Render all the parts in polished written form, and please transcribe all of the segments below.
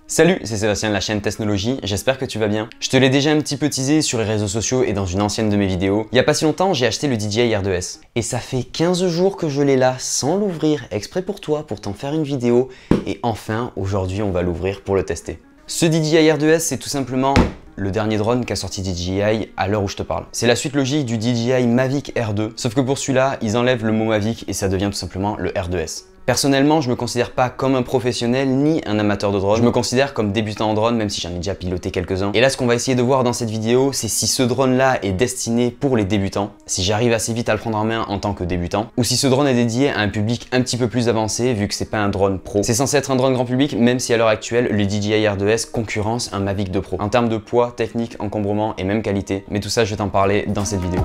Salut, c'est Sébastien de la chaîne Technologie, j'espère que tu vas bien. Je te l'ai déjà un petit peu teasé sur les réseaux sociaux et dans une ancienne de mes vidéos. Il n'y a pas si longtemps, j'ai acheté le DJI R2S. Et ça fait 15 jours que je l'ai là sans l'ouvrir, exprès pour toi, pour t'en faire une vidéo. Et enfin, aujourd'hui, on va l'ouvrir pour le tester. Ce DJI R2S, c'est tout simplement le dernier drone qu'a sorti DJI à l'heure où je te parle. C'est la suite logique du DJI Mavic R2, sauf que pour celui-là, ils enlèvent le mot Mavic et ça devient tout simplement le R2S. Personnellement, je me considère pas comme un professionnel ni un amateur de drone. Je me considère comme débutant en drone, même si j'en ai déjà piloté quelques-uns. Et là, ce qu'on va essayer de voir dans cette vidéo, c'est si ce drone-là est destiné pour les débutants, si j'arrive assez vite à le prendre en main en tant que débutant, ou si ce drone est dédié à un public un petit peu plus avancé, vu que c'est pas un drone pro. C'est censé être un drone grand public, même si à l'heure actuelle, le DJI R2S concurrence un Mavic 2 Pro. En termes de poids, technique, encombrement et même qualité. Mais tout ça, je vais t'en parler dans cette vidéo.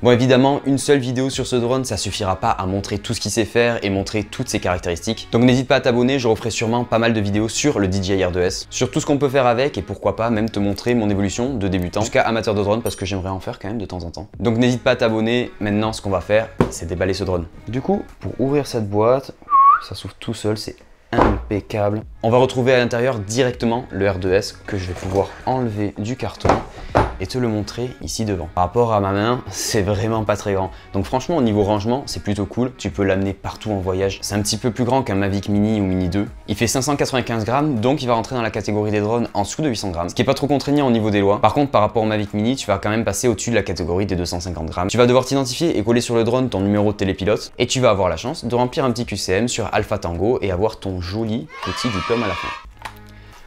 Bon, évidemment, une seule vidéo sur ce drone, ça suffira pas à montrer tout ce qu'il sait faire et montrer toutes ses caractéristiques. Donc n'hésite pas à t'abonner, je referai sûrement pas mal de vidéos sur le DJI R2S, sur tout ce qu'on peut faire avec et pourquoi pas même te montrer mon évolution de débutant jusqu'à amateur de drone parce que j'aimerais en faire quand même de temps en temps. Donc n'hésite pas à t'abonner. Maintenant, ce qu'on va faire, c'est déballer ce drone. Du coup, pour ouvrir cette boîte, ça s'ouvre tout seul, c'est impeccable. On va retrouver à l'intérieur directement le R2S que je vais pouvoir enlever du carton et te le montrer ici devant. Par rapport à ma main, c'est vraiment pas très grand. Donc franchement, au niveau rangement, c'est plutôt cool. Tu peux l'amener partout en voyage. C'est un petit peu plus grand qu'un Mavic Mini ou Mini 2. Il fait 595 grammes, donc il va rentrer dans la catégorie des drones en dessous de 800 grammes, ce qui est pas trop contraignant au niveau des lois. Par contre, par rapport au Mavic Mini, tu vas quand même passer au-dessus de la catégorie des 250 grammes. Tu vas devoir t'identifier et coller sur le drone ton numéro de télépilote et tu vas avoir la chance de remplir un petit QCM sur Alpha Tango et avoir ton joli petit diplôme à la fin.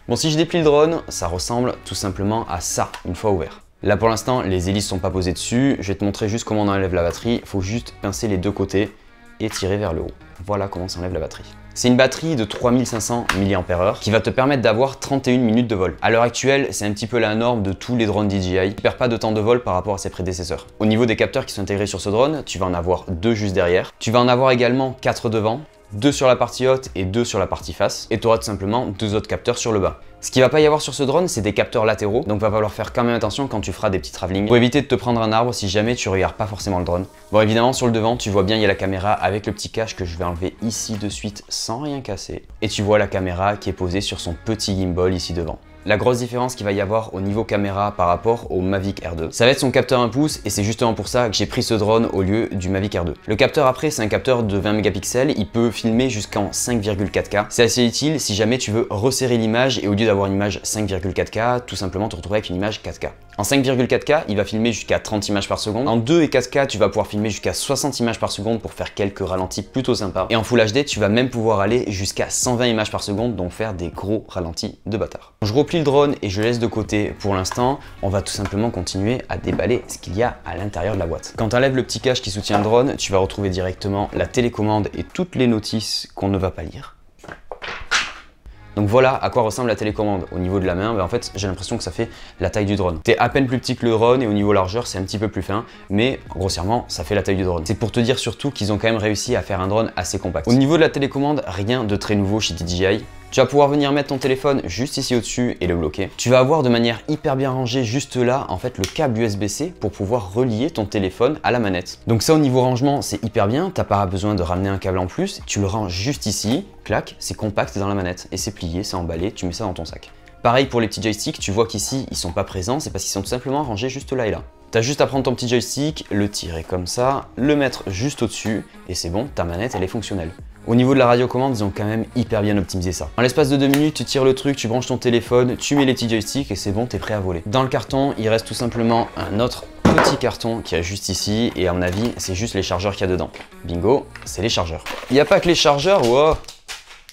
Bon, si je déplie le drone, ça ressemble tout simplement à ça une fois ouvert. Là pour l'instant, les hélices sont pas posées dessus. Je vais te montrer juste comment on enlève la batterie. Il faut juste pincer les deux côtés et tirer vers le haut. Voilà comment s'enlève la batterie. C'est une batterie de 3500 mAh qui va te permettre d'avoir 31 minutes de vol. À l'heure actuelle, c'est un petit peu la norme de tous les drones DJI. Il ne perd pas de temps de vol par rapport à ses prédécesseurs. Au niveau des capteurs qui sont intégrés sur ce drone, tu vas en avoir 2 juste derrière. Tu vas en avoir également 4 devant, 2 sur la partie haute et 2 sur la partie face. Et tu auras tout simplement 2 autres capteurs sur le bas. Ce qu'il va pas y avoir sur ce drone, c'est des capteurs latéraux, donc va falloir faire quand même attention quand tu feras des petits travelling pour éviter de te prendre un arbre si jamais tu regardes pas forcément le drone. Bon, évidemment sur le devant, tu vois bien il y a la caméra avec le petit cache que je vais enlever ici de suite sans rien casser. Et tu vois la caméra qui est posée sur son petit gimbal ici devant. La grosse différence qu'il va y avoir au niveau caméra par rapport au Mavic R2, ça va être son capteur 1 pouce et c'est justement pour ça que j'ai pris ce drone au lieu du Mavic R2. Le capteur après, c'est un capteur de 20 mégapixels, il peut filmer jusqu'en 5,4K. C'est assez utile si jamais tu veux resserrer l'image et au lieu d'avoir une image 5,4K, tout simplement te retrouver avec une image 4K. En 5,4K, il va filmer jusqu'à 30 images par seconde. En 2 et 4K, tu vas pouvoir filmer jusqu'à 60 images par seconde pour faire quelques ralentis plutôt sympas. Et en Full HD, tu vas même pouvoir aller jusqu'à 120 images par seconde, donc faire des gros ralentis de bâtard. Je replie le drone et je laisse de côté pour l'instant. On va tout simplement continuer à déballer ce qu'il y a à l'intérieur de la boîte. Quand tu enlèves le petit cache qui soutient le drone, tu vas retrouver directement la télécommande et toutes les notices qu'on ne va pas lire. Donc voilà à quoi ressemble la télécommande. Au niveau de la main, en fait j'ai l'impression que ça fait la taille du drone. T'es à peine plus petit que le drone et au niveau largeur c'est un petit peu plus fin, mais grossièrement ça fait la taille du drone. C'est pour te dire surtout qu'ils ont quand même réussi à faire un drone assez compact. Au niveau de la télécommande, rien de très nouveau chez DJI. Tu vas pouvoir venir mettre ton téléphone juste ici au-dessus et le bloquer. Tu vas avoir de manière hyper bien rangée juste là en fait le câble USB-C pour pouvoir relier ton téléphone à la manette. Donc ça au niveau rangement c'est hyper bien, t'as pas besoin de ramener un câble en plus, tu le ranges juste ici, clac, c'est compact dans la manette et c'est plié, c'est emballé, tu mets ça dans ton sac. Pareil pour les petits joysticks, tu vois qu'ici ils sont pas présents, c'est parce qu'ils sont tout simplement rangés juste là et là. T'as juste à prendre ton petit joystick, le tirer comme ça, le mettre juste au-dessus et c'est bon, ta manette elle est fonctionnelle. Au niveau de la radiocommande, ils ont quand même hyper bien optimisé ça. En l'espace de 2 minutes, tu tires le truc, tu branches ton téléphone, tu mets les petits joysticks et c'est bon, t'es prêt à voler. Dans le carton, il reste tout simplement un autre petit carton qui est juste ici et à mon avis, c'est juste les chargeurs qu'il y a dedans. Bingo, c'est les chargeurs. Il n'y a pas que les chargeurs, wow.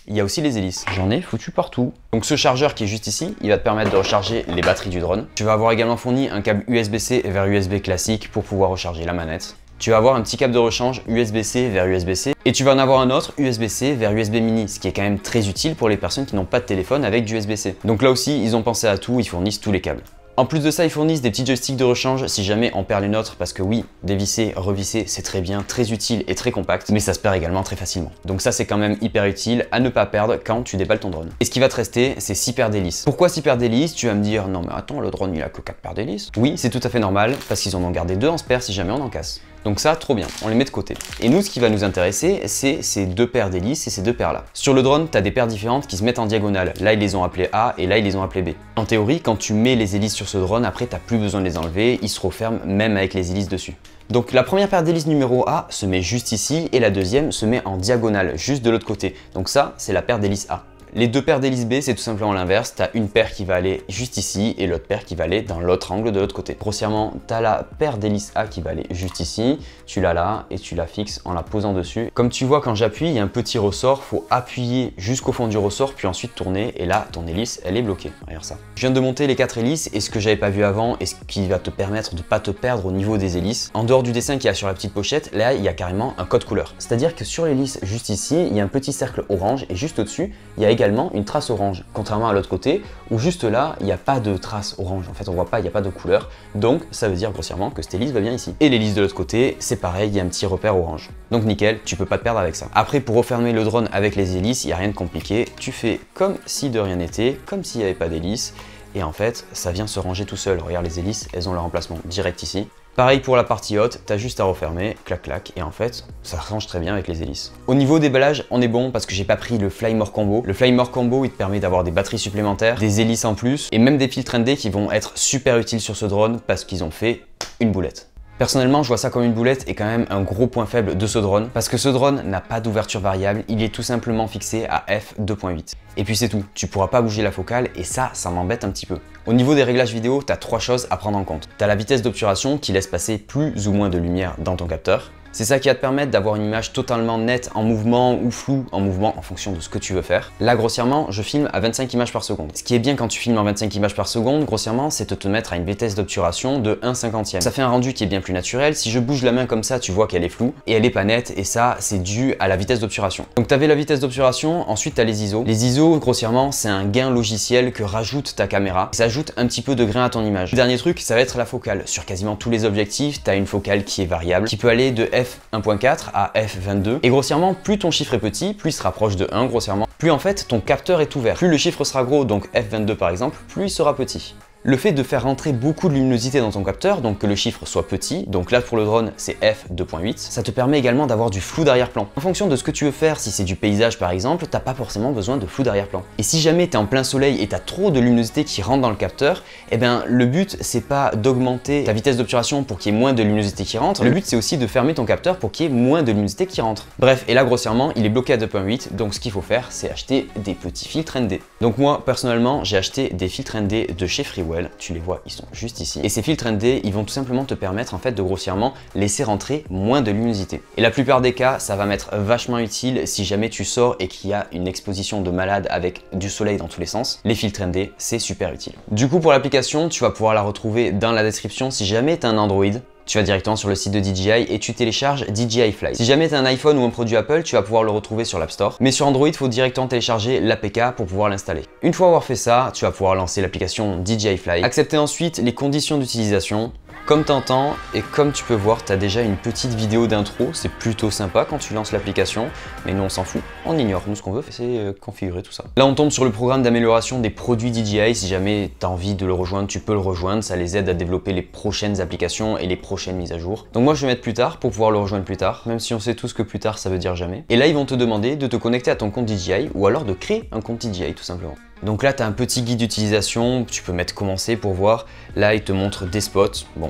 Il y a aussi les hélices. J'en ai foutu partout. Donc ce chargeur qui est juste ici, il va te permettre de recharger les batteries du drone. Tu vas avoir également fourni un câble USB-C vers USB classique pour pouvoir recharger la manette. Tu vas avoir un petit câble de rechange USB-C vers USB-C et tu vas en avoir un autre USB-C vers USB mini, ce qui est quand même très utile pour les personnes qui n'ont pas de téléphone avec du USB-C. Donc là aussi, ils ont pensé à tout, ils fournissent tous les câbles. En plus de ça, ils fournissent des petits joysticks de rechange si jamais on perd les nôtres parce que oui, dévisser, revisser, c'est très bien, très utile et très compact, mais ça se perd également très facilement. Donc ça, c'est quand même hyper utile à ne pas perdre quand tu déballes ton drone. Et ce qui va te rester, c'est 6 paires d'hélices. Pourquoi 6 paires d'hélices? Tu vas me dire, non mais attends, le drone il a que 4 paires d'hélices. Oui, c'est tout à fait normal parce qu'ils en ont gardé 2 en spare si jamais on en casse. Donc ça, trop bien, on les met de côté. Et nous, ce qui va nous intéresser, c'est ces deux paires d'hélices et ces deux paires là. Sur le drone, tu as des paires différentes qui se mettent en diagonale. Là, ils les ont appelées A et là, ils les ont appelées B. En théorie, quand tu mets les hélices sur ce drone, après, tu n'as plus besoin de les enlever, ils se referment même avec les hélices dessus. Donc la première paire d'hélices numéro A se met juste ici et la deuxième se met en diagonale, juste de l'autre côté. Donc ça, c'est la paire d'hélices A. Les deux paires d'hélices B, c'est tout simplement l'inverse. Tu as une paire qui va aller juste ici et l'autre paire qui va aller dans l'autre angle de l'autre côté. Grossièrement, tu as la paire d'hélices A qui va aller juste ici. Tu l'as là et tu la fixes en la posant dessus. Comme tu vois, quand j'appuie, il y a un petit ressort. Il faut appuyer jusqu'au fond du ressort, puis ensuite tourner. Et là, ton hélice, elle est bloquée. Regarde ça. Je viens de monter les 4 hélices et ce que j'avais pas vu avant et ce qui va te permettre de ne pas te perdre au niveau des hélices. En dehors du dessin qu'il y a sur la petite pochette, là, il y a carrément un code couleur. C'est-à-dire que sur l'hélice, juste ici, il y a un petit cercle orange et juste au-dessus, il y a également une trace orange, contrairement à l'autre côté où juste là il n'y a pas de trace orange, en fait on voit pas, il n'y a pas de couleur, donc ça veut dire grossièrement que cette hélice va bien ici. Et l'hélice de l'autre côté, c'est pareil, il y a un petit repère orange, donc nickel, tu peux pas te perdre avec ça. Après, pour refermer le drone avec les hélices, il n'y a rien de compliqué, tu fais comme si de rien n'était, comme s'il n'y avait pas d'hélice, et en fait ça vient se ranger tout seul. Regarde, les hélices, elles ont leur emplacement direct ici. Pareil pour la partie haute, t'as juste à refermer, clac clac, et en fait, ça range très bien avec les hélices. Au niveau déballage, on est bon parce que j'ai pas pris le Flymore Combo. Le Flymore Combo, il te permet d'avoir des batteries supplémentaires, des hélices en plus, et même des filtres ND qui vont être super utiles sur ce drone parce qu'ils ont fait une boulette. Personnellement, je vois ça comme une boulette et quand même un gros point faible de ce drone parce que ce drone n'a pas d'ouverture variable, il est tout simplement fixé à f2.8. Et puis c'est tout, tu pourras pas bouger la focale et ça m'embête un petit peu. Au niveau des réglages vidéo, tu as 3 choses à prendre en compte. Tu as la vitesse d'obturation qui laisse passer plus ou moins de lumière dans ton capteur. C'est ça qui va te permettre d'avoir une image totalement nette en mouvement ou floue en mouvement en fonction de ce que tu veux faire. Là, grossièrement, je filme à 25 images par seconde. Ce qui est bien quand tu filmes en 25 images par seconde, grossièrement, c'est de te mettre à une vitesse d'obturation de 1/50e. Ça fait un rendu qui est bien plus naturel. Si je bouge la main comme ça, tu vois qu'elle est floue et elle est pas nette et ça, c'est dû à la vitesse d'obturation. Donc tu avais la vitesse d'obturation, ensuite tu as les ISO. Les ISO, grossièrement, c'est un gain logiciel que rajoute ta caméra. Ça ajoute un petit peu de grain à ton image. Le dernier truc, ça va être la focale. Sur quasiment tous les objectifs, tu as une focale qui est variable, qui peut aller de f1.4 à f22. Et grossièrement, plus ton chiffre est petit, plus il se rapproche de 1 grossièrement, plus en fait ton capteur est ouvert. Plus le chiffre sera gros, donc f22 par exemple, plus il sera petit. Le fait de faire rentrer beaucoup de luminosité dans ton capteur, donc que le chiffre soit petit, donc là pour le drone c'est f2.8, ça te permet également d'avoir du flou d'arrière-plan. En fonction de ce que tu veux faire, si c'est du paysage par exemple, t'as pas forcément besoin de flou d'arrière-plan. Et si jamais tu es en plein soleil et tu as trop de luminosité qui rentre dans le capteur, eh bien le but c'est pas d'augmenter ta vitesse d'obturation pour qu'il y ait moins de luminosité qui rentre, le but c'est aussi de fermer ton capteur pour qu'il y ait moins de luminosité qui rentre. Bref, et là grossièrement il est bloqué à 2.8, donc ce qu'il faut faire c'est acheter des petits filtres ND. Donc moi personnellement j'ai acheté des filtres ND de chez Freewell. Tu les vois, ils sont juste ici. Et ces filtres ND, ils vont tout simplement te permettre en fait de grossièrement laisser rentrer moins de luminosité. Et la plupart des cas, ça va m'être vachement utile si jamais tu sors et qu'il y a une exposition de malade avec du soleil dans tous les sens. Les filtres ND, c'est super utile. Du coup, pour l'application, tu vas pouvoir la retrouver dans la description si jamais tu as un Android. Tu vas directement sur le site de DJI et tu télécharges DJI Fly. Si jamais tu as un iPhone ou un produit Apple, tu vas pouvoir le retrouver sur l'App Store. Mais sur Android, il faut directement télécharger l'APK pour pouvoir l'installer. Une fois avoir fait ça, tu vas pouvoir lancer l'application DJI Fly. Accepter ensuite les conditions d'utilisation. Comme t'entends et comme tu peux voir, tu as déjà une petite vidéo d'intro, c'est plutôt sympa quand tu lances l'application, mais nous on s'en fout, on ignore. Nous ce qu'on veut c'est configurer tout ça. Là on tombe sur le programme d'amélioration des produits DJI, si jamais tu as envie de le rejoindre, tu peux le rejoindre, ça les aide à développer les prochaines applications et les prochaines mises à jour. Donc moi je vais mettre plus tard pour pouvoir le rejoindre plus tard, même si on sait tous que plus tard ça veut dire jamais. Et là ils vont te demander de te connecter à ton compte DJI ou alors de créer un compte DJI tout simplement. Donc là, tu as un petit guide d'utilisation, tu peux mettre commencer pour voir. Là, il te montre des spots. Bon,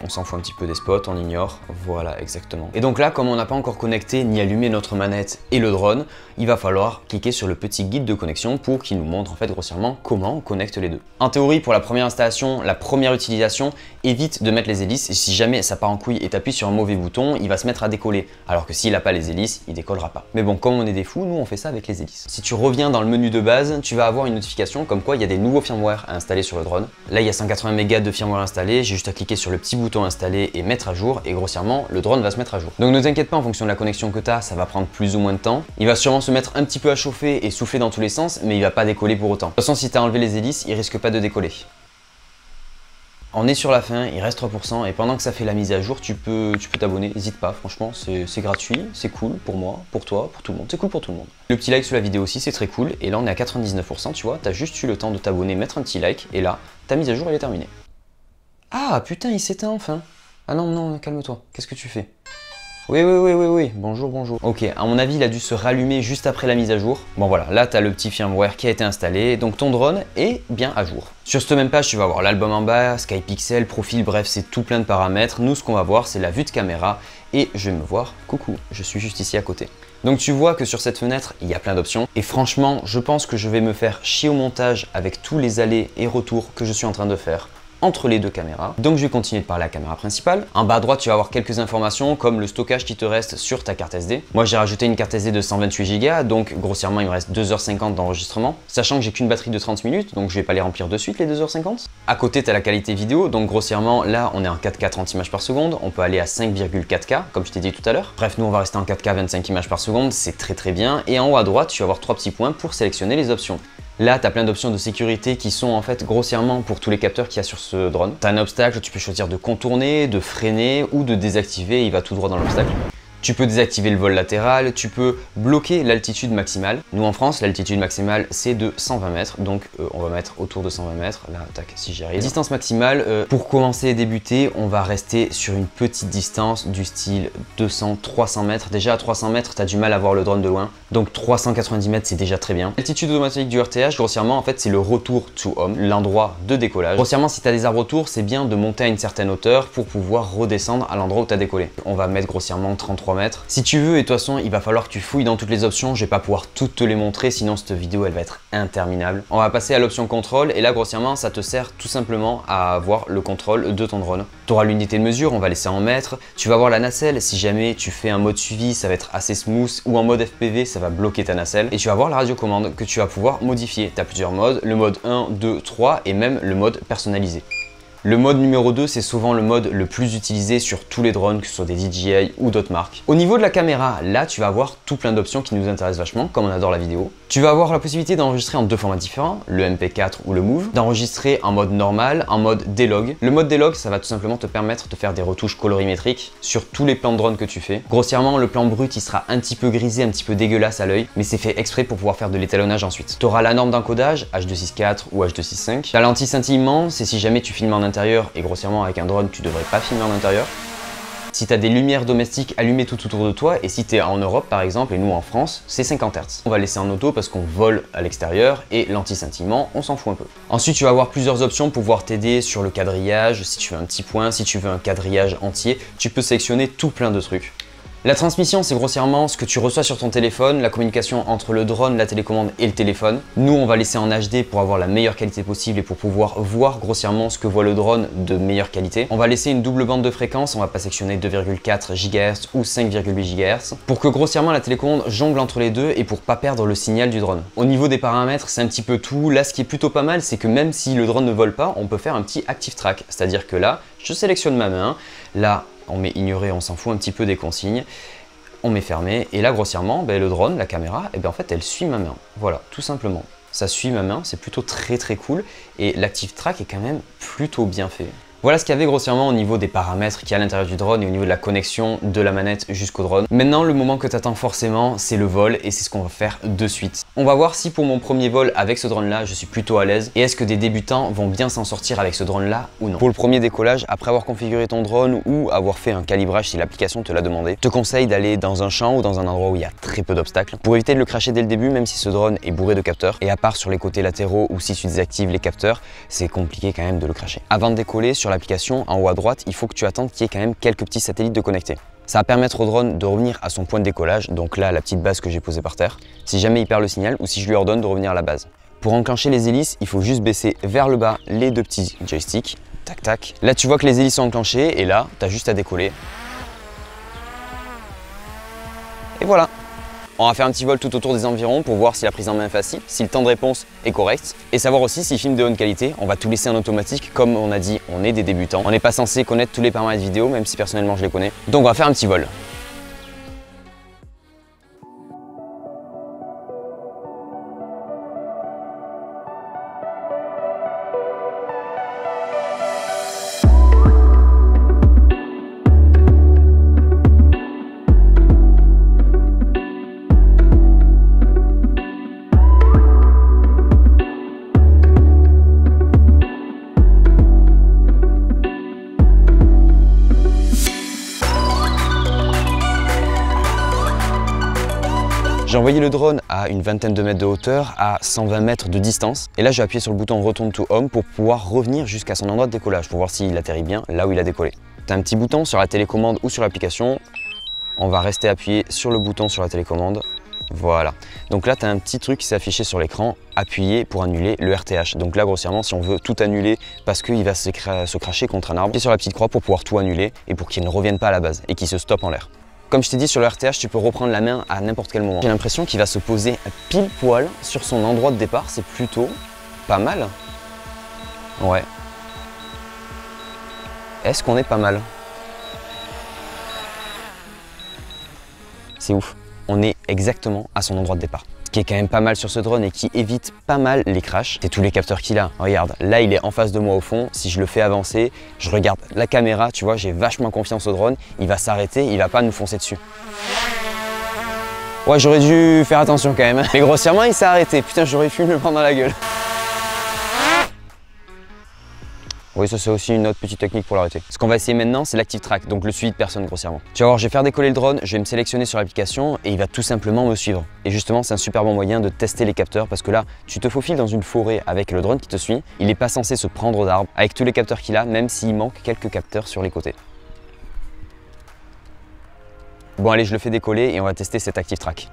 on s'en fout un petit peu des spots, on ignore. Voilà, exactement. Et donc là, comme on n'a pas encore connecté ni allumé notre manette et le drone, il va falloir cliquer sur le petit guide de connexion pour qu'il nous montre en fait grossièrement comment on connecte les deux. En théorie, pour la première installation, la première utilisation, évite de mettre les hélices. Et si jamais ça part en couille et tu appuies sur un mauvais bouton, il va se mettre à décoller. Alors que s'il n'a pas les hélices, il décollera pas. Mais bon, comme on est des fous, nous on fait ça avec les hélices. Si tu reviens dans le menu de base, tu vas avoir une notification comme quoi il y a des nouveaux firmware à installer sur le drone. Là, il y a 180 mégas de firmware installé. J'ai juste à cliquer sur le petit bouton installer et mettre à jour. Et grossièrement, le drone va se mettre à jour. Donc ne t'inquiète pas, en fonction de la connexion que tu as, ça va prendre plus ou moins de temps. Il va sûrement se mettre un petit peu à chauffer et souffler dans tous les sens, mais il va pas décoller pour autant. De toute façon, si tu as enlevé les hélices, il risque pas de décoller. On est sur la fin, il reste 3% et pendant que ça fait la mise à jour, tu peux t'abonner, n'hésite pas, franchement, c'est gratuit, c'est cool pour moi, pour toi, pour tout le monde, c'est cool pour tout le monde. Le petit like sous la vidéo aussi, c'est très cool et là on est à 99%, tu vois, t'as juste eu le temps de t'abonner, mettre un petit like et là, ta mise à jour elle est terminée. Ah putain, il s'éteint enfin. Ah non, non, calme-toi. Qu'est-ce que tu fais? Oui, bonjour, bonjour. Ok, à mon avis, il a dû se rallumer juste après la mise à jour. Bon voilà, là, tu as le petit firmware qui a été installé, donc ton drone est bien à jour. Sur cette même page, tu vas voir l'album en bas, Skypixel, profil, bref, c'est tout plein de paramètres. Nous, ce qu'on va voir, c'est la vue de caméra et je vais me voir. Coucou, je suis juste ici à côté. Donc tu vois que sur cette fenêtre, il y a plein d'options. Et franchement, je pense que je vais me faire chier au montage avec tous les allers et retours que je suis en train de faire entre les deux caméras. Donc je vais continuer de parler à la caméra principale. En bas à droite, tu vas avoir quelques informations comme le stockage qui te reste sur ta carte SD. Moi, j'ai rajouté une carte SD de 128 Go, donc grossièrement, il me reste 2h50 d'enregistrement. Sachant que j'ai qu'une batterie de 30 minutes, donc je vais pas les remplir de suite les 2h50. À côté, tu as la qualité vidéo, donc grossièrement, là, on est en 4K 30 images par seconde. On peut aller à 5,4K, comme je t'ai dit tout à l'heure. Bref, nous, on va rester en 4K 25 images par seconde, c'est très bien. Et en haut à droite, tu vas avoir 3 petits points pour sélectionner les options. Là, tu as plein d'options de sécurité qui sont en fait grossièrement pour tous les capteurs qu'il y a sur ce drone. Tu as un obstacle, tu peux choisir de contourner, de freiner ou de désactiver, il va tout droit dans l'obstacle. Tu peux désactiver le vol latéral, tu peux bloquer l'altitude maximale. Nous en France, l'altitude maximale c'est de 120 mètres, donc on va mettre autour de 120 mètres. Là, tac, si j'y arrive. Distance maximale, pour commencer et débuter, on va rester sur une petite distance du style 200-300 mètres. Déjà à 300 mètres, tu as du mal à voir le drone de loin, donc 390 mètres c'est déjà très bien. L'altitude automatique du RTH, grossièrement en fait c'est le retour to home, l'endroit de décollage. Grossièrement, si tu as des arbres autour, c'est bien de monter à une certaine hauteur pour pouvoir redescendre à l'endroit où tu as décollé. On va mettre grossièrement 33 mètres. Si tu veux, et de toute façon, il va falloir que tu fouilles dans toutes les options. Je vais pas pouvoir toutes te les montrer, sinon cette vidéo, elle va être interminable. On va passer à l'option contrôle, et là, grossièrement, ça te sert tout simplement à avoir le contrôle de ton drone. Tu auras l'unité de mesure, on va laisser en mètres. Tu vas voir la nacelle, si jamais tu fais un mode suivi, ça va être assez smooth, ou en mode FPV, ça va bloquer ta nacelle. Et tu vas voir la radiocommande que tu vas pouvoir modifier. Tu as plusieurs modes, le mode 1, 2, 3, et même le mode personnalisé. Le mode numéro 2, c'est souvent le mode le plus utilisé sur tous les drones, que ce soit des DJI ou d'autres marques. Au niveau de la caméra, là, tu vas avoir tout plein d'options qui nous intéressent vachement, comme on adore la vidéo. Tu vas avoir la possibilité d'enregistrer en deux formats différents, le MP4 ou le Move, d'enregistrer en mode normal, en mode D-Log. Le mode D-Log, ça va tout simplement te permettre de faire des retouches colorimétriques sur tous les plans de drone que tu fais. Grossièrement, le plan brut, il sera un petit peu grisé, un petit peu dégueulasse à l'œil, mais c'est fait exprès pour pouvoir faire de l'étalonnage ensuite. Tu auras la norme d'encodage, H264 ou H265. La lentille scintillement, c'est si jamais tu filmes en intérieur, et grossièrement avec un drone, tu devrais pas filmer en intérieur. Si tu as des lumières domestiques allumées tout autour de toi, et si tu es en Europe par exemple, et nous en France, c'est 50 Hz. On va laisser en auto parce qu'on vole à l'extérieur, et l'anti-scintillement, on s'en fout un peu. Ensuite, tu vas avoir plusieurs options pour pouvoir t'aider sur le quadrillage, si tu veux un petit point, si tu veux un quadrillage entier, tu peux sélectionner tout plein de trucs. La transmission, c'est grossièrement ce que tu reçois sur ton téléphone, la communication entre le drone, la télécommande et le téléphone. Nous, on va laisser en HD pour avoir la meilleure qualité possible et pour pouvoir voir grossièrement ce que voit le drone de meilleure qualité. On va laisser une double bande de fréquence, on va pas sectionner 2,4 GHz ou 5,8 GHz pour que grossièrement la télécommande jongle entre les deux et pour pas perdre le signal du drone. Au niveau des paramètres, c'est un petit peu tout. Là, ce qui est plutôt pas mal, c'est que même si le drone ne vole pas, on peut faire un petit active track. C'est-à-dire que là, je sélectionne ma main, là, on met ignorer, on s'en fout un petit peu des consignes. On met fermé et là grossièrement, le drone, la caméra, en fait elle suit ma main. Voilà, tout simplement. Ça suit ma main, c'est plutôt très cool et l'active track est quand même plutôt bien fait. Voilà ce qu'il y avait grossièrement au niveau des paramètres qu'il y a à l'intérieur du drone et au niveau de la connexion de la manette jusqu'au drone. Maintenant, le moment que tu attends forcément, c'est le vol et c'est ce qu'on va faire de suite. On va voir si pour mon premier vol avec ce drone-là, je suis plutôt à l'aise et est-ce que des débutants vont bien s'en sortir avec ce drone-là ou non. Pour le premier décollage, après avoir configuré ton drone ou avoir fait un calibrage si l'application te l'a demandé, je te conseille d'aller dans un champ ou dans un endroit où il y a très peu d'obstacles pour éviter de le crasher dès le début, même si ce drone est bourré de capteurs. Et à part sur les côtés latéraux ou si tu désactives les capteurs, c'est compliqué quand même de le crasher. Avant de décoller, sur l'application, en haut à droite, il faut que tu attendes qu'il y ait quand même quelques petits satellites de connectés. Ça va permettre au drone de revenir à son point de décollage, donc là la petite base que j'ai posée par terre, si jamais il perd le signal ou si je lui ordonne de revenir à la base. Pour enclencher les hélices, il faut juste baisser vers le bas les deux petits joysticks, tac tac. Là tu vois que les hélices sont enclenchées et là tu as juste à décoller. Et voilà. On va faire un petit vol tout autour des environs pour voir si la prise en main est facile, si le temps de réponse est correct et savoir aussi s'il filme de bonne qualité. On va tout laisser en automatique, comme on a dit, on est des débutants. On n'est pas censé connaître tous les paramètres vidéo, même si personnellement je les connais. Donc on va faire un petit vol. J'ai envoyé le drone à une vingtaine de mètres de hauteur, à 120 mètres de distance. Et là, j'ai appuyé sur le bouton Return to Home pour pouvoir revenir jusqu'à son endroit de décollage, pour voir s'il atterrit bien là où il a décollé. Tu as un petit bouton sur la télécommande ou sur l'application. On va rester appuyé sur le bouton sur la télécommande. Voilà. Donc là, tu as un petit truc qui s'est affiché sur l'écran, appuyer pour annuler le RTH. Donc là, grossièrement, si on veut tout annuler parce qu'il va se cracher contre un arbre, appuyer sur la petite croix pour pouvoir tout annuler et pour qu'il ne revienne pas à la base et qu'il se stoppe en l'air. Comme je t'ai dit, sur le RTH, tu peux reprendre la main à n'importe quel moment. J'ai l'impression qu'il va se poser pile poil sur son endroit de départ. C'est plutôt pas mal. Ouais. Est-ce qu'on est pas mal? C'est ouf. On est exactement à son endroit de départ. Ce qui est quand même pas mal sur ce drone et qui évite pas mal les crashs, c'est tous les capteurs qu'il a. Regarde, là il est en face de moi au fond, si je le fais avancer, je regarde la caméra, tu vois, j'ai vachement confiance au drone, il va s'arrêter, il va pas nous foncer dessus. Ouais, j'aurais dû faire attention quand même. Mais grossièrement, il s'est arrêté. Putain, j'aurais pu me le prendre dans la gueule. Oui, ça c'est aussi une autre petite technique pour l'arrêter. Ce qu'on va essayer maintenant, c'est l'active track, donc le suivi de personne grossièrement. Tu vas voir, je vais faire décoller le drone, je vais me sélectionner sur l'application et il va tout simplement me suivre. Et justement, c'est un super bon moyen de tester les capteurs parce que là, tu te faufiles dans une forêt avec le drone qui te suit. Il n'est pas censé se prendre d'arbres avec tous les capteurs qu'il a, même s'il manque quelques capteurs sur les côtés. Bon allez, je le fais décoller et on va tester cette active track.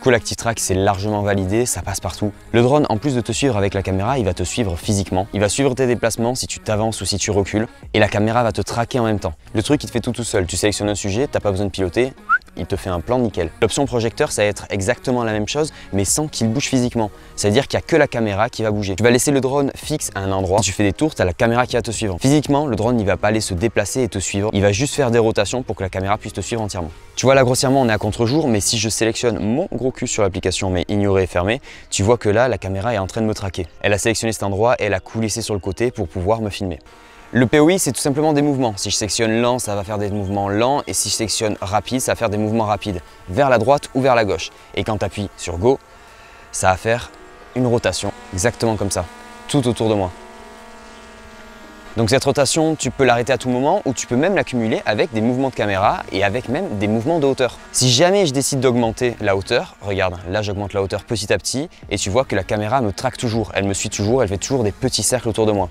L'active track, c'est largement validé, ça passe partout. Le drone, en plus de te suivre avec la caméra, il va te suivre physiquement. Il va suivre tes déplacements si tu t'avances ou si tu recules. Et la caméra va te traquer en même temps. Le truc, il te fait tout seul. Tu sélectionnes un sujet, t'as pas besoin de piloter. Il te fait un plan nickel. L'option projecteur, ça va être exactement la même chose, mais sans qu'il bouge physiquement. C'est-à-dire qu'il n'y a que la caméra qui va bouger. Tu vas laisser le drone fixe à un endroit. Si tu fais des tours, tu as la caméra qui va te suivre. Physiquement, le drone, il va pas aller se déplacer et te suivre. Il va juste faire des rotations pour que la caméra puisse te suivre entièrement. Tu vois là, grossièrement, on est à contre-jour, mais si je sélectionne mon gros cul sur l'application, mais ignoré et fermé, tu vois que là, la caméra est en train de me traquer. Elle a sélectionné cet endroit et elle a coulissé sur le côté pour pouvoir me filmer. Le POI, c'est tout simplement des mouvements. Si je sélectionne lent, ça va faire des mouvements lents. Et si je sélectionne rapide, ça va faire des mouvements rapides, vers la droite ou vers la gauche. Et quand tu appuies sur Go, ça va faire une rotation, exactement comme ça, tout autour de moi. Donc cette rotation, tu peux l'arrêter à tout moment ou tu peux même l'accumuler avec des mouvements de caméra et avec même des mouvements de hauteur. Si jamais je décide d'augmenter la hauteur, regarde, là j'augmente la hauteur petit à petit et tu vois que la caméra me traque toujours, elle me suit toujours, elle fait toujours des petits cercles autour de moi.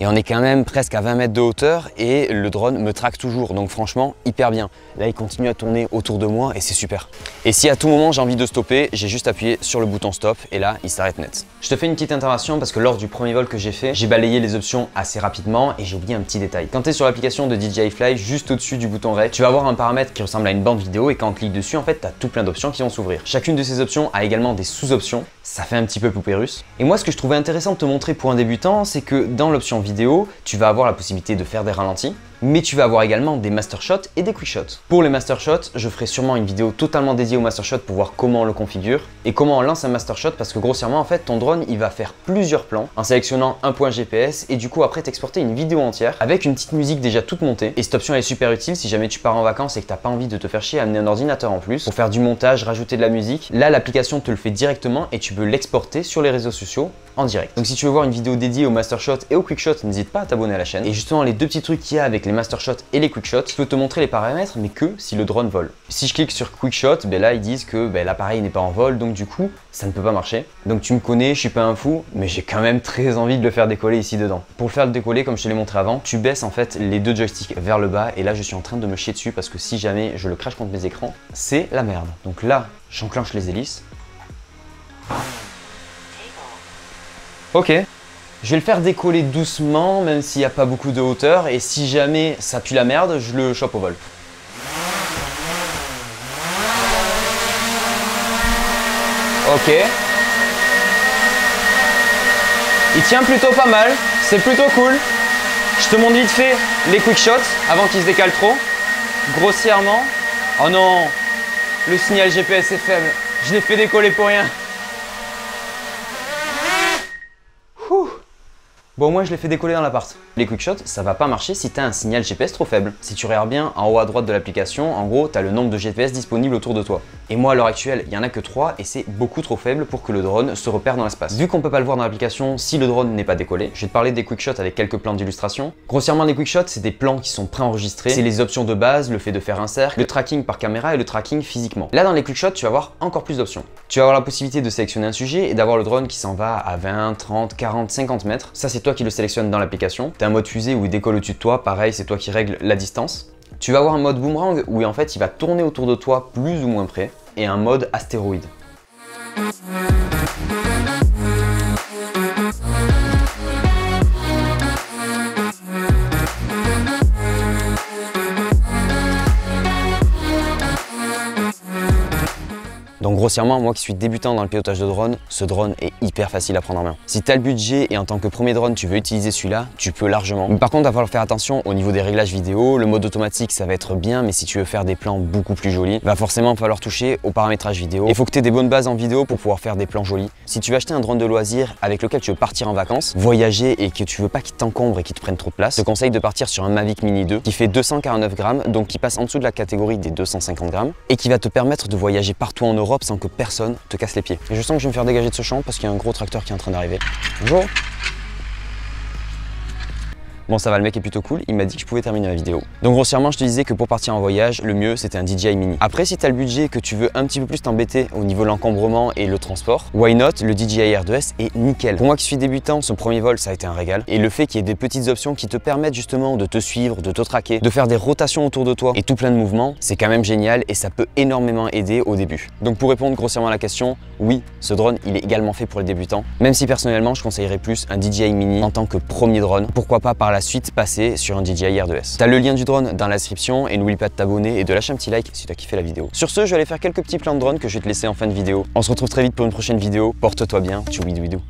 Et on est quand même presque à 20 mètres de hauteur et le drone me traque toujours, donc franchement hyper bien. Là il continue à tourner autour de moi et c'est super. Et si à tout moment j'ai envie de stopper, j'ai juste appuyé sur le bouton stop et là il s'arrête net. Je te fais une petite intervention parce que lors du premier vol que j'ai fait, j'ai balayé les options assez rapidement et j'ai oublié un petit détail. Quand tu es sur l'application de DJI Fly, juste au-dessus du bouton Red, tu vas avoir un paramètre qui ressemble à une bande vidéo et quand on clique dessus, en fait tu as tout plein d'options qui vont s'ouvrir. Chacune de ces options a également des sous-options. Ça fait un petit peu poupée russe. Et moi ce que je trouvais intéressant de te montrer pour un débutant, c'est que dans l'option vidéo, tu vas avoir la possibilité de faire des ralentis, mais tu vas avoir également des master shots et des quick shots. Pour les master shots, je ferai sûrement une vidéo totalement dédiée au master shot pour voir comment on le configure et comment on lance un master shot parce que grossièrement en fait ton drone il va faire plusieurs plans en sélectionnant un point GPS et du coup après t'exporter une vidéo entière avec une petite musique déjà toute montée. Et cette option elle est super utile si jamais tu pars en vacances et que t'as pas envie de te faire chier à amener un ordinateur en plus pour faire du montage, rajouter de la musique. Là l'application te le fait directement et tu peux l'exporter sur les réseaux sociaux en direct. Donc si tu veux voir une vidéo dédiée au master shot et au quick shot, n'hésite pas à t'abonner à la chaîne. Et justement les deux petits trucs qu'il y a avec les master shots et les quick shots, je peux te montrer les paramètres mais que si le drone vole. Si je clique sur quick shot, ben là ils disent que l'appareil n'est pas en vol donc du coup ça ne peut pas marcher. Donc tu me connais, je suis pas un fou mais j'ai quand même très envie de le faire décoller ici dedans. Pour le faire décoller comme je te l'ai montré avant, tu baisses en fait les deux joysticks vers le bas et là je suis en train de me chier dessus parce que si jamais je le crache contre mes écrans, c'est la merde. Donc là j'enclenche les hélices. Ok, je vais le faire décoller doucement, même s'il n'y a pas beaucoup de hauteur, et si jamais ça pue la merde, je le chope au vol. Ok. Il tient plutôt pas mal, c'est plutôt cool. Je te montre vite fait les quick shots avant qu'ils se décalent trop. Grossièrement. Oh non, le signal GPS est faible. Je l'ai fait décoller pour rien. Ouh. Bon, au moins je l'ai fait décoller dans l'appart. Les quickshots, ça va pas marcher si tu as un signal GPS trop faible. Si tu regardes bien en haut à droite de l'application, en gros, tu as le nombre de GPS disponibles autour de toi. Et moi, à l'heure actuelle, il y en a que 3 et c'est beaucoup trop faible pour que le drone se repère dans l'espace. Vu qu'on peut pas le voir dans l'application si le drone n'est pas décollé, je vais te parler des quickshots avec quelques plans d'illustration. Grossièrement, les quickshots, c'est des plans qui sont préenregistrés. C'est les options de base, le fait de faire un cercle, le tracking par caméra et le tracking physiquement. Là, dans les quickshots, tu vas avoir encore plus d'options. Tu vas avoir la possibilité de sélectionner un sujet et d'avoir le drone qui s'en va à 20, 30, 40, 50 mètres. Ça, c'est toi qui le sélectionnes dans l'application. Tu as un mode fusée où il décolle au-dessus de toi, pareil, c'est toi qui règles la distance. Tu vas avoir un mode boomerang où en fait il va tourner autour de toi plus ou moins près et un mode astéroïde. Donc grossièrement, moi qui suis débutant dans le pilotage de drone, ce drone est hyper facile à prendre en main. Si tu as le budget et en tant que premier drone, tu veux utiliser celui-là, tu peux largement. Mais par contre, il va falloir faire attention au niveau des réglages vidéo. Le mode automatique, ça va être bien, mais si tu veux faire des plans beaucoup plus jolis, il va forcément falloir toucher au paramétrage vidéo. Il faut que tu aies des bonnes bases en vidéo pour pouvoir faire des plans jolis. Si tu veux acheter un drone de loisir avec lequel tu veux partir en vacances, voyager et que tu veux pas qu'il t'encombre et qu'il te prenne trop de place, je te conseille de partir sur un Mavic Mini 2 qui fait 249 grammes, donc qui passe en dessous de la catégorie des 250 grammes et qui va te permettre de voyager partout en Europe sans que personne te casse les pieds. Et je sens que je vais me faire dégager de ce champ parce qu'il y a un gros tracteur qui est en train d'arriver. Bonjour. Bon, ça va, le mec est plutôt cool, il m'a dit que je pouvais terminer la vidéo. Donc grossièrement, je te disais que pour partir en voyage, le mieux c'était un DJI Mini. Après, si tu as le budget et que tu veux un petit peu plus t'embêter au niveau de l'encombrement et le transport, why not, le DJI R2S est nickel. Pour moi qui suis débutant, ce premier vol, ça a été un régal. Et le fait qu'il y ait des petites options qui te permettent justement de te suivre, de te traquer, de faire des rotations autour de toi et tout plein de mouvements, c'est quand même génial et ça peut énormément aider au début. Donc pour répondre grossièrement à la question, oui, ce drone, il est également fait pour les débutants. Même si personnellement, je conseillerais plus un DJI Mini en tant que premier drone. Pourquoi pas par la suite passer sur un DJI R2S. T'as le lien du drone dans la description et n'oublie pas de t'abonner et de lâcher un petit like si tu as kiffé la vidéo. Sur ce, je vais aller faire quelques petits plans de drone que je vais te laisser en fin de vidéo. On se retrouve très vite pour une prochaine vidéo. Porte-toi bien, tchouidouidou.